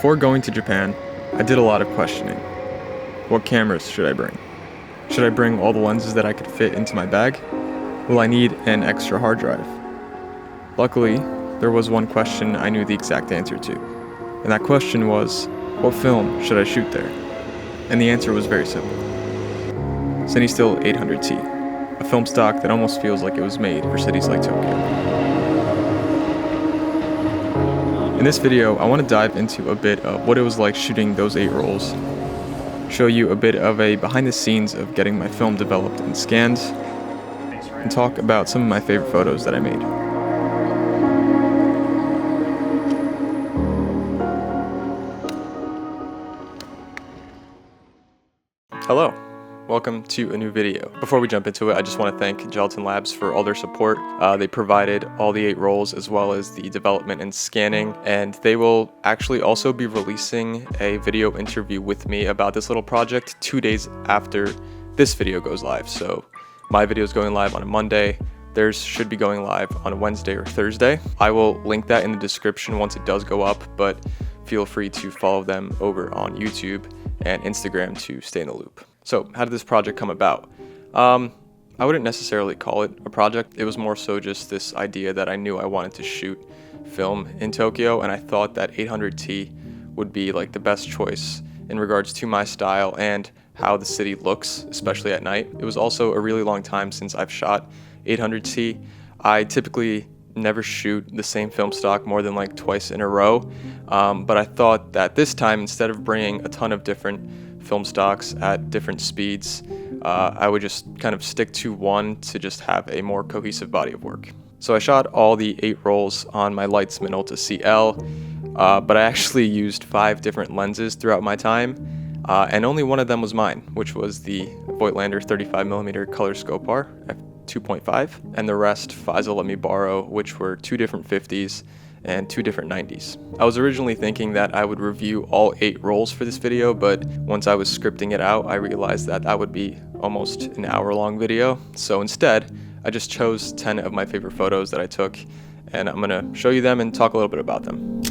Before going to Japan, I did a lot of questioning. What cameras should I bring? Should I bring all the lenses that I could fit into my bag? Will I need an extra hard drive? Luckily, there was one question I knew the exact answer to. And that question was, what film should I shoot there? And the answer was very simple. Cinestill 800T, a film stock that almost feels like it was made for cities like Tokyo. In this video, I want to dive into a bit of what it was like shooting those 8 rolls, show you a bit of a behind the scenes of getting my film developed and scanned, and talk about some of my favorite photos that I made. Hello. Welcome to a new video. Before we jump into it, I just want to thank Gelatin Labs for all their support. They provided all the 8 rolls as well as the development and scanning, and they will actually also be releasing a video interview with me about this little project 2 days after this video goes live. So my video is going live on a Monday. Theirs should be going live on a Wednesday or Thursday. I will link that in the description once it does go up, but feel free to follow them over on YouTube and Instagram to stay in the loop. So how did this project come about? I wouldn't necessarily call it a project. It was more so just this idea that I knew I wanted to shoot film in Tokyo, and I thought that 800T would be like the best choice in regards to my style and how the city looks, especially at night. It was also a really long time since I've shot 800T. I typically never shoot the same film stock more than like twice in a row, but I thought that this time, instead of bringing a ton of different film stocks at different speeds, I would just kind of stick to one to just have a more cohesive body of work. So I shot all the 8 rolls on my Leica Minolta CL, but I actually used 5 different lenses throughout my time, and only one of them was mine, which was the Voigtlander 35mm color scope R f2.5, and the rest Faisal let me borrow, which were 2 different 50s and 2 different 90s. I was originally thinking that I would review all 8 rolls for this video, but once I was scripting it out, I realized that that would be almost an hour-long video. So instead, I just chose 10 of my favorite photos that I took, and I'm gonna show you them and talk a little bit about them.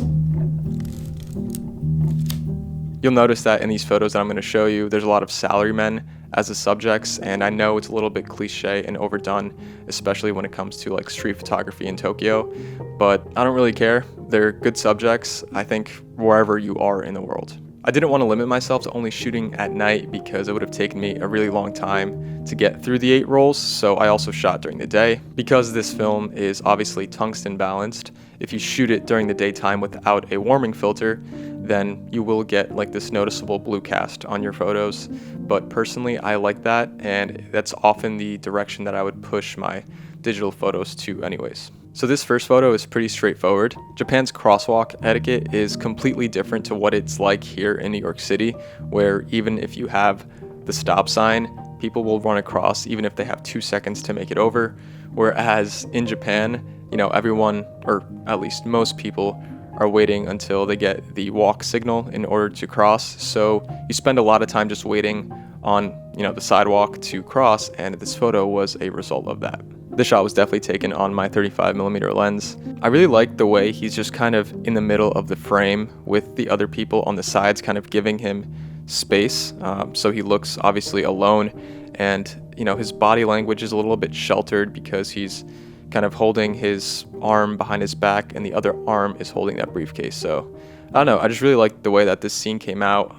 You'll notice that in these photos that I'm gonna show you, there's a lot of salarymen as the subjects, and I know it's a little bit cliche and overdone, especially when it comes to like street photography in Tokyo, but I don't really care. They're good subjects, I think, wherever you are in the world. I didn't want to limit myself to only shooting at night because it would have taken me a really long time to get through the 8 rolls, so I also shot during the day. Because this film is obviously tungsten balanced, if you shoot it during the daytime without a warming filter, then you will get like this noticeable blue cast on your photos. But personally, I like that, and that's often the direction that I would push my digital photos to anyways. So this first photo is pretty straightforward. Japan's crosswalk etiquette is completely different to what it's like here in New York City, where even if you have the stop sign, people will run across even if they have 2 seconds to make it over. Whereas in Japan, you know, everyone, or at least most people, are waiting until they get the walk signal in order to cross. So you spend a lot of time just waiting on, you know, the sidewalk to cross, and this photo was a result of that. This shot was definitely taken on my 35mm lens. I really like the way he's just kind of in the middle of the frame with the other people on the sides kind of giving him space. So he looks obviously alone, and you know, his body language is a little bit sheltered because he's kind of holding his arm behind his back and the other arm is holding that briefcase. So I don't know, I just really like the way that this scene came out,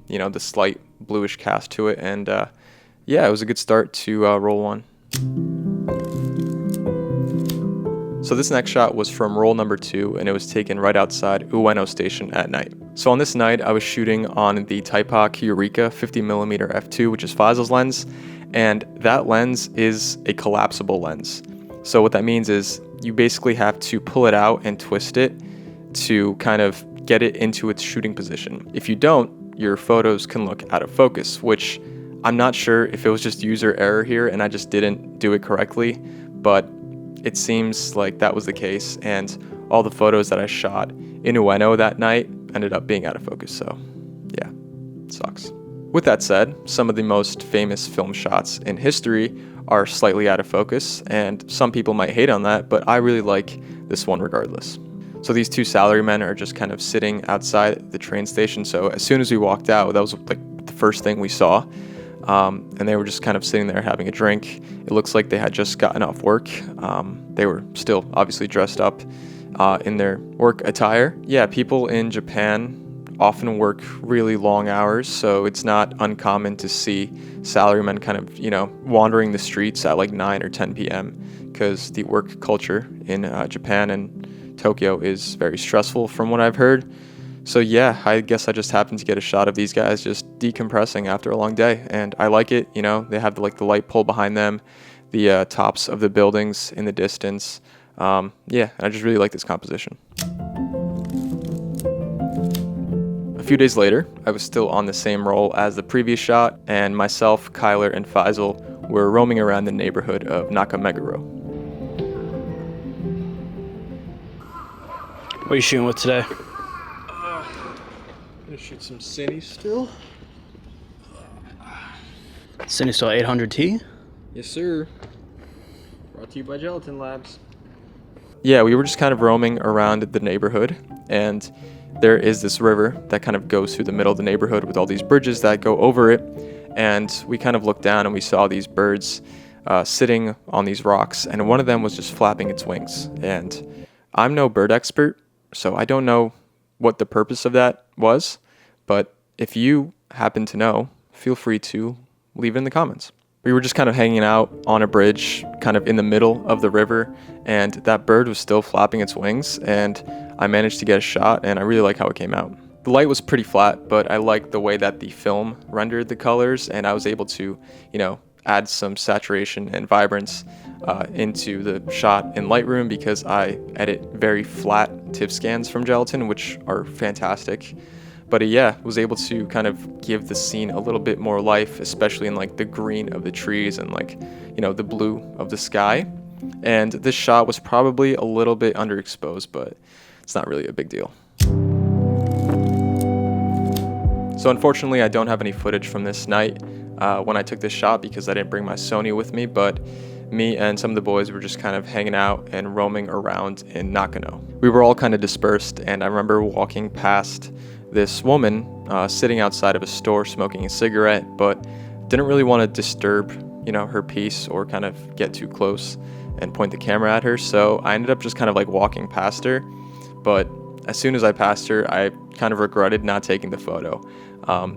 you know, the slight bluish cast to it, and yeah, it was a good start to roll 1. So this next shot was from roll number 2, and it was taken right outside Ueno Station at night. So on this night, I was shooting on the Taipa Eureka 50mm f2, which is Faisal's lens, and that lens is a collapsible lens. So what that means is you basically have to pull it out and twist it to kind of get it into its shooting position. If you don't, your photos can look out of focus, which I'm not sure if it was just user error here and I just didn't do it correctly, but it seems like that was the case, and all the photos that I shot in Ueno that night ended up being out of focus, so yeah, it sucks. With that said, some of the most famous film shots in history are slightly out of focus, and some people might hate on that, but I really like this one regardless. So these two salarymen are just kind of sitting outside the train station. So as soon as we walked out, that was like the first thing we saw. And they were just kind of sitting there having a drink. It looks like they had just gotten off work. They were still obviously dressed up in their work attire. Yeah, people in Japan often work really long hours, so it's not uncommon to see salarymen kind of, wandering the streets at like 9 or 10 p.m. because the work culture in Japan and Tokyo is very stressful from what I've heard. So yeah, I guess I just happened to get a shot of these guys just decompressing after a long day, and I like it. They have the light pole behind them, the tops of the buildings in the distance. Yeah, I just really like this composition. A few days later, I was still on the same role as the previous shot, and myself, Kyler, and Faisal were roaming around the neighborhood of Nakameguro. What are you shooting with today? I'm gonna shoot some Cinestill. Cinestill 800T? Yes, sir. Brought to you by Gelatin Labs. Yeah, we were just kind of roaming around the neighborhood, and there is this river that kind of goes through the middle of the neighborhood with all these bridges that go over it. And we kind of looked down and we saw these birds sitting on these rocks, and one of them was just flapping its wings. And I'm no bird expert, so I don't know what the purpose of that was, but if you happen to know, feel free to leave it in the comments. We were just kind of hanging out on a bridge kind of in the middle of the river, and that bird was still flapping its wings, and I managed to get a shot, and I really like how it came out. The light was pretty flat, but I liked the way that the film rendered the colors, and I was able to, add some saturation and vibrance into the shot in Lightroom because I edit very flat TIFF scans from Gelatin, which are fantastic. But yeah, was able to kind of give the scene a little bit more life, especially in like the green of the trees and the blue of the sky. And this shot was probably a little bit underexposed, but it's not really a big deal. So unfortunately, I don't have any footage from this night when I took this shot because I didn't bring my Sony with me, but me and some of the boys were just kind of hanging out and roaming around in Nakano. We were all kind of dispersed, and I remember walking past this woman sitting outside of a store smoking a cigarette, but didn't really want to disturb, her peace or kind of get too close and point the camera at her. So I ended up just kind of like walking past her. But as soon as I passed her, I kind of regretted not taking the photo.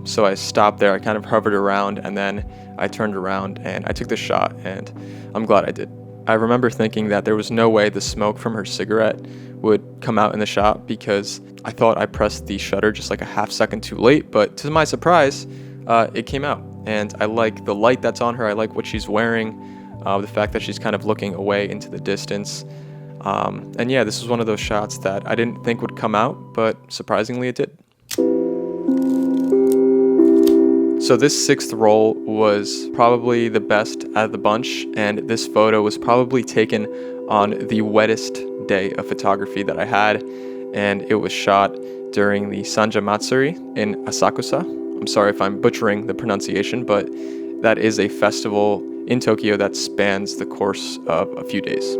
So I stopped there, I kind of hovered around, and then I turned around and I took the shot, and I'm glad I did. I remember thinking that there was no way the smoke from her cigarette would come out in the shot because I thought I pressed the shutter just like a half second too late, but to my surprise, it came out. And I like the light that's on her, I like what she's wearing, the fact that she's kind of looking away into the distance. And yeah, this was one of those shots that I didn't think would come out, but surprisingly it did. So this sixth roll was probably the best out of the bunch, and this photo was probably taken on the wettest day of photography that I had, and it was shot during the Sanja Matsuri in Asakusa. I'm sorry if I'm butchering the pronunciation, but that is a festival in Tokyo that spans the course of a few days.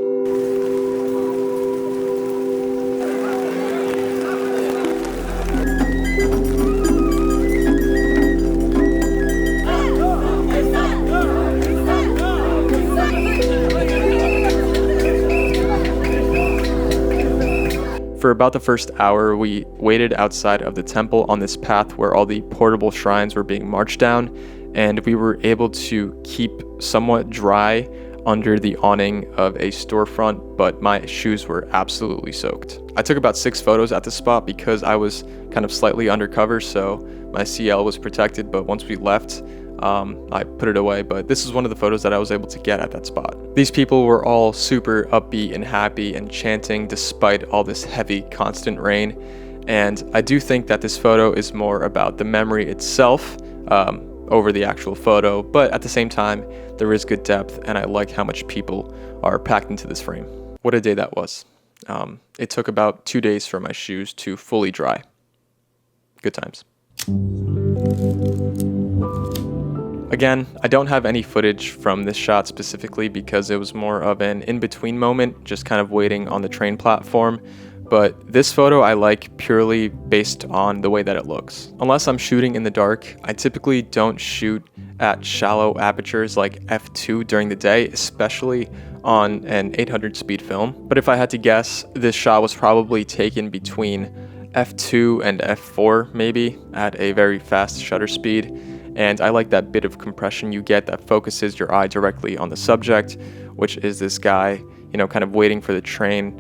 For about the first hour, we waited outside of the temple on this path where all the portable shrines were being marched down, and we were able to keep somewhat dry under the awning of a storefront, but my shoes were absolutely soaked. I took about 6 photos at the spot because I was kind of slightly undercover, so my CL was protected, but once we left, I put it away, but this is one of the photos that I was able to get at that spot. These people were all super upbeat and happy and chanting despite all this heavy, constant rain. And I do think that this photo is more about the memory itself over the actual photo, but at the same time, there is good depth, and I like how much people are packed into this frame. What a day that was. It took about 2 days for my shoes to fully dry. Good times. Again, I don't have any footage from this shot specifically because it was more of an in-between moment, just kind of waiting on the train platform. but this photo I like purely based on the way that it looks. Unless I'm shooting in the dark, I typically don't shoot at shallow apertures like f2 during the day, especially on an 800 speed film. But if I had to guess, this shot was probably taken between f2 and f4 maybe at a very fast shutter speed. And I like that bit of compression you get that focuses your eye directly on the subject, which is this guy, kind of waiting for the train,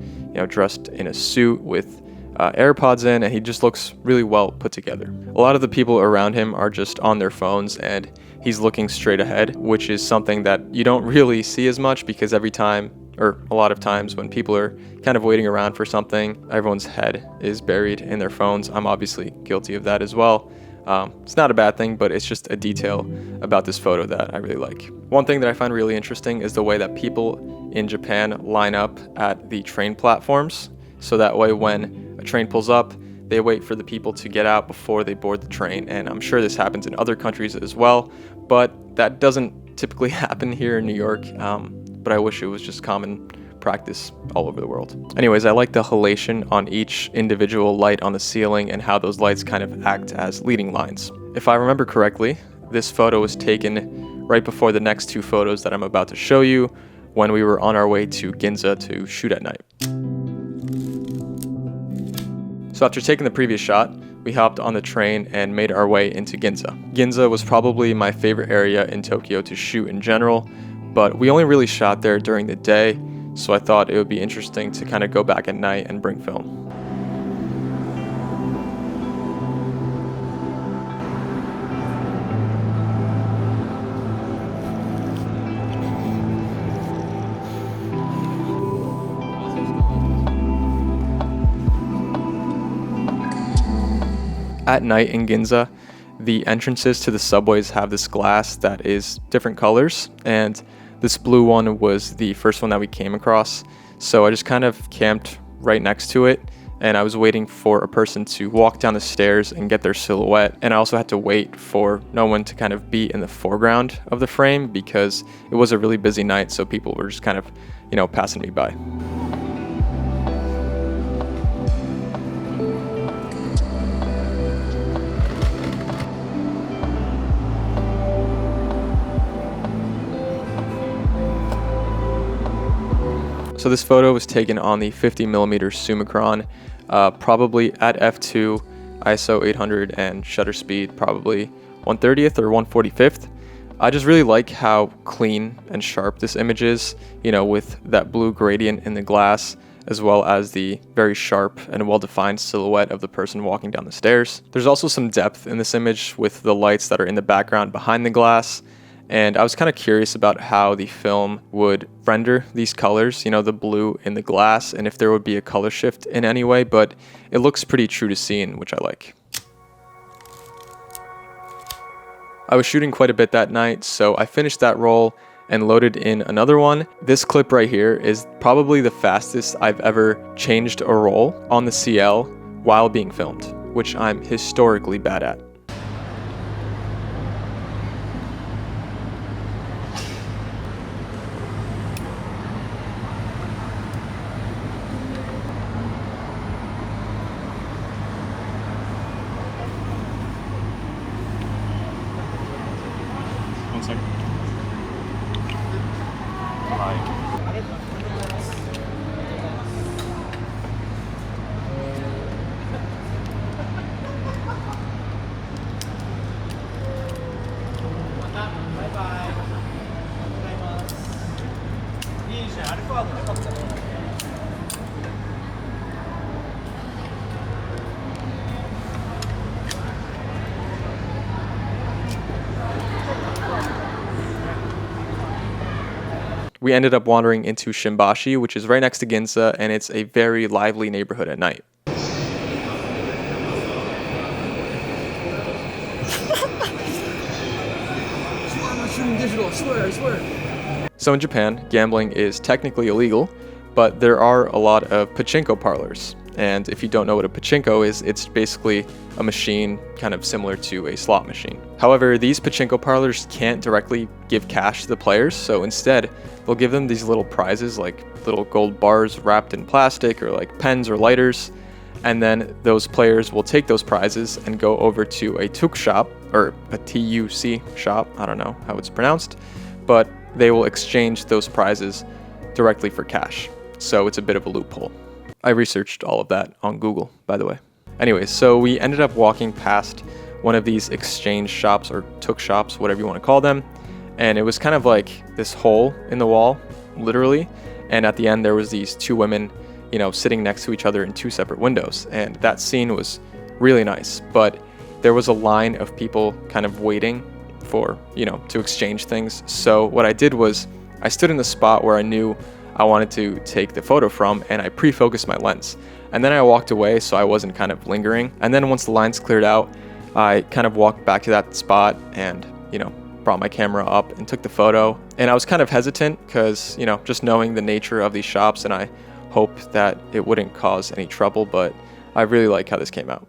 dressed in a suit with AirPods in, and he just looks really well put together. A lot of the people around him are just on their phones, and he's looking straight ahead, which is something that you don't really see as much because every time, or a lot of times when people are kind of waiting around for something, everyone's head is buried in their phones. I'm obviously guilty of that as well. It's not a bad thing, but it's just a detail about this photo that I really like. One thing that I find really interesting is the way that people in Japan line up at the train platforms. So that way when a train pulls up, they wait for the people to get out before they board the train. And I'm sure this happens in other countries as well, but that doesn't typically happen here in New York. But I wish it was just common practice all over the world. Anyways, I like the halation on each individual light on the ceiling and how those lights kind of act as leading lines. If I remember correctly, this photo was taken right before the next two photos that I'm about to show you when we were on our way to Ginza to shoot at night. So after taking the previous shot, we hopped on the train and made our way into Ginza. Ginza was probably my favorite area in Tokyo to shoot in general, but we only really shot there during the day, so I thought it would be interesting to kind of go back at night and bring film. At night in Ginza, the entrances to the subways have this glass that is different colors, and this blue one was the first one that we came across. So I just kind of camped right next to it, and I was waiting for a person to walk down the stairs and get their silhouette. And I also had to wait for no one to kind of be in the foreground of the frame because it was a really busy night, so people were just kind of, passing me by. So this photo was taken on the 50mm Summicron, probably at f2, ISO 800, and shutter speed probably 1/30th or 1/45th. I just really like how clean and sharp this image is, with that blue gradient in the glass, as well as the very sharp and well-defined silhouette of the person walking down the stairs. There's also some depth in this image with the lights that are in the background behind the glass. And I was kind of curious about how the film would render these colors, the blue in the glass, and if there would be a color shift in any way, but it looks pretty true to scene, which I like. I was shooting quite a bit that night, so I finished that roll and loaded in another one. This clip right here is probably the fastest I've ever changed a roll on the CL while being filmed, which I'm historically bad at. One second. We ended up wandering into Shimbashi, which is right next to Ginza, and it's a very lively neighborhood at night. So in Japan, gambling is technically illegal, but there are a lot of pachinko parlors. And if you don't know what a pachinko is, it's basically a machine kind of similar to a slot machine. However, these pachinko parlors can't directly give cash to the players, so instead they'll give them these little prizes like little gold bars wrapped in plastic, or like pens or lighters, and then those players will take those prizes and go over to a tuk shop, or a TUC shop, I don't know how it's pronounced, but they will exchange those prizes directly for cash. So it's a bit of a loophole. I researched all of that on Google, by the way. Anyways, so we ended up walking past one of these exchange shops, or tuk shops, whatever you want to call them, and it was kind of like this hole in the wall, literally, and at the end there was these two women, you know, sitting next to each other in two separate windows, and that scene was really nice, but there was a line of people kind of waiting for, you know, to exchange things. So what I did was I stood in the spot where I knew I wanted to take the photo from, and I pre-focused my lens. And then I walked away so I wasn't kind of lingering. And then once the lines cleared out, I kind of walked back to that spot and, you know, brought my camera up and took the photo. And I was kind of hesitant because, you know, just knowing the nature of these shops, and I hoped that it wouldn't cause any trouble, but I really like how this came out.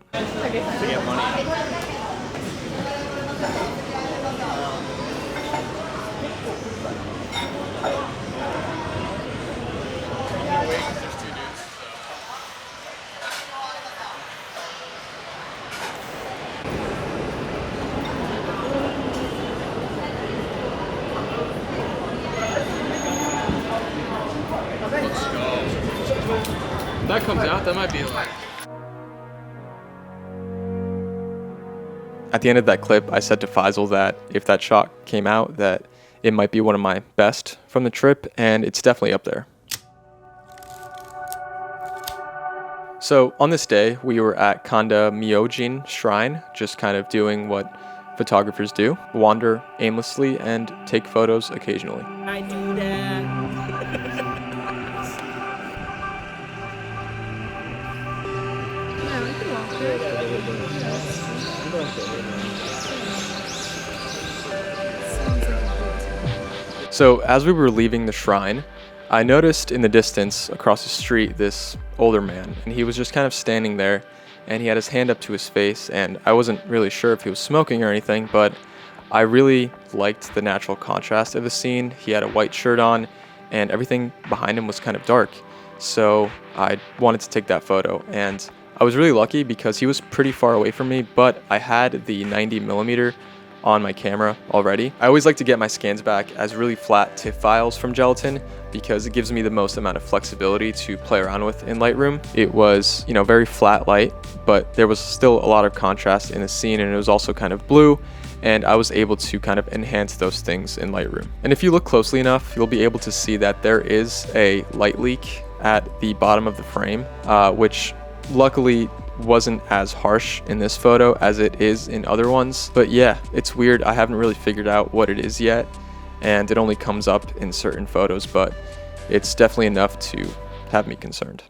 That comes out, that might be like... At the end of that clip, I said to Faisal that if that shot came out, that it might be one of my best from the trip, and it's definitely up there. So on this day, we were at Kanda Myojin Shrine, just kind of doing what photographers do, wander aimlessly and take photos occasionally. I do that. Yeah, we can walk through it. So as we were leaving the shrine, I noticed in the distance across the street this older man, and he was just kind of standing there, and he had his hand up to his face, and I wasn't really sure if he was smoking or anything, but I really liked the natural contrast of the scene. He had a white shirt on, and everything behind him was kind of dark, so I wanted to take that photo. And I was really lucky because he was pretty far away from me, but I had the 90mm on my camera already. I always like to get my scans back as really flat TIFF files from Gelatin because it gives me the most amount of flexibility to play around with in Lightroom. It was, you know, very flat light, but there was still a lot of contrast in the scene, and it was also kind of blue, and I was able to kind of enhance those things in Lightroom. And if you look closely enough, you'll be able to see that there is a light leak at the bottom of the frame, which luckily wasn't as harsh in this photo as it is in other ones. But yeah, it's weird. I haven't really figured out what it is yet, and it only comes up in certain photos, but it's definitely enough to have me concerned.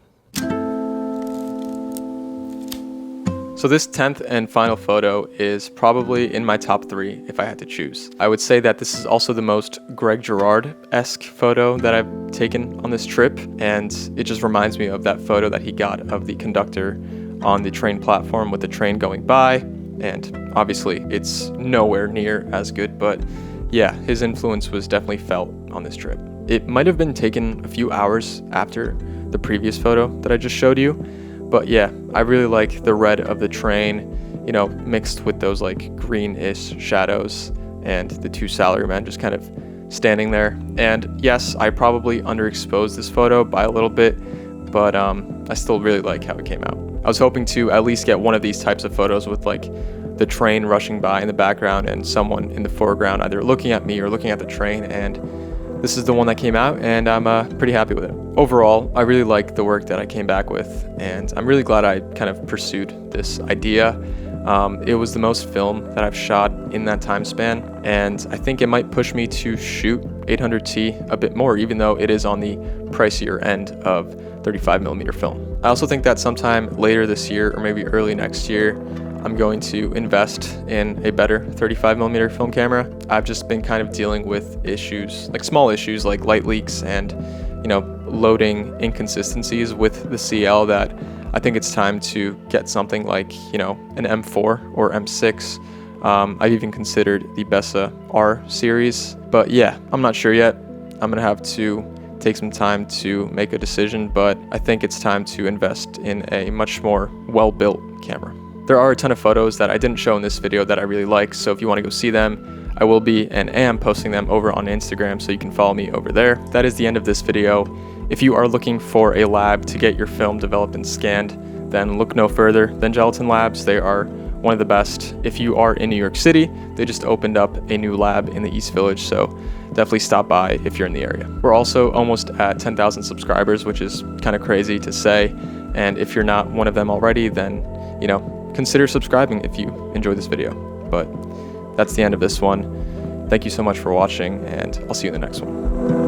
So this 10th and final photo is probably in my top 3 if I had to choose. I would say that this is also the most Greg Girard-esque photo that I've taken on this trip, and it just reminds me of that photo that he got of the conductor on the train platform with the train going by, and obviously it's nowhere near as good, but yeah, his influence was definitely felt on this trip. It might have been taken a few hours after the previous photo that I just showed you, but yeah, I really like the red of the train, you know, mixed with those like greenish shadows and the two salarymen just kind of standing there. And yes, I probably underexposed this photo by a little bit, but I still really like how it came out. I was hoping to at least get one of these types of photos with like the train rushing by in the background and someone in the foreground either looking at me or looking at the train, and this is the one that came out, and I'm pretty happy with it. Overall, I really like the work that I came back with, and I'm really glad I kind of pursued this idea. It was the most film that I've shot in that time span, and I think it might push me to shoot 800T a bit more, even though it is on the pricier end of 35mm film. I also think that sometime later this year, or maybe early next year, I'm going to invest in a better 35mm film camera. I've just been kind of dealing with issues, like small issues like light leaks and, you know, loading inconsistencies with the CL that I think it's time to get something like, an M4 or M6. I've even considered the Bessa R series, but yeah, I'm not sure yet. I'm gonna have to take some time to make a decision, but I think it's time to invest in a much more well-built camera. There are a ton of photos that I didn't show in this video that I really like, so if you want to go see them, I will be and am posting them over on Instagram, so you can follow me over there. That is the end of this video. If you are looking for a lab to get your film developed and scanned, then look no further than Gelatin Labs. They are one of the best. If you are in New York City, they just opened up a new lab in the East Village, so definitely stop by if you're in the area. We're also almost at 10,000 subscribers, which is kind of crazy to say, and if you're not one of them already, then, consider subscribing if you enjoyed this video. But that's the end of this one. Thank you so much for watching, and I'll see you in the next one.